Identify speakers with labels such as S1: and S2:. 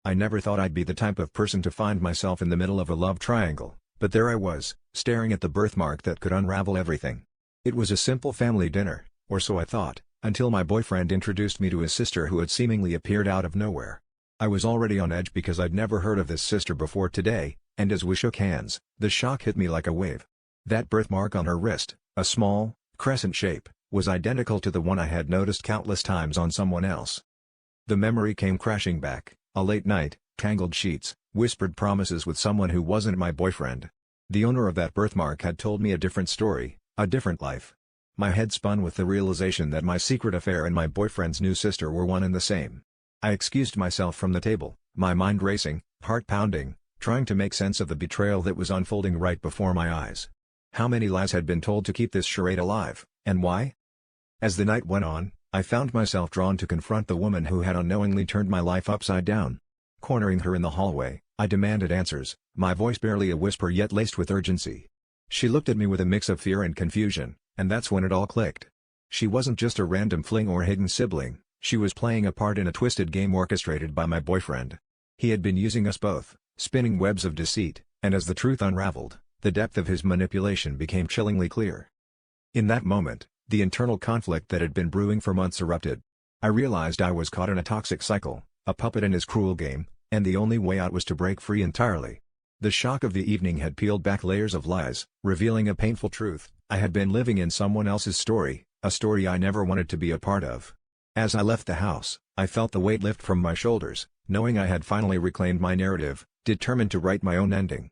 S1: I never thought I'd be the type of person to find myself in the middle of a love triangle, but there I was, staring at the birthmark that could unravel everything. It was a simple family dinner, or so I thought, until my boyfriend introduced me to his sister who had seemingly appeared out of nowhere. I was already on edge because I'd never heard of this sister before today, and as we shook hands, the shock hit me like a wave. That birthmark on her wrist, a small, crescent shape, was identical to the one I had noticed countless times on someone else. The memory came crashing back, a late night, tangled sheets, whispered promises with someone who wasn't my boyfriend. The owner of that birthmark had told me a different story, a different life. My head spun with the realization that my secret affair and my boyfriend's new sister were one and the same. I excused myself from the table, my mind racing, heart pounding, trying to make sense of the betrayal that was unfolding right before my eyes. How many lies had been told to keep this charade alive, and why? As the night went on, I found myself drawn to confront the woman who had unknowingly turned my life upside down. Cornering her in the hallway, I demanded answers, my voice barely a whisper yet laced with urgency. She looked at me with a mix of fear and confusion, and that's when it all clicked. She wasn't just a random fling or hidden sibling, she was playing a part in a twisted game orchestrated by my boyfriend. He had been using us both, spinning webs of deceit, and as the truth unraveled, the depth of his manipulation became chillingly clear. In that moment, the internal conflict that had been brewing for months erupted. I realized I was caught in a toxic cycle, a puppet in his cruel game, and the only way out was to break free entirely. The shock of the evening had peeled back layers of lies, revealing a painful truth: I had been living in someone else's story, a story I never wanted to be a part of. As I left the house, I felt the weight lift from my shoulders, knowing I had finally reclaimed my narrative, determined to write my own ending.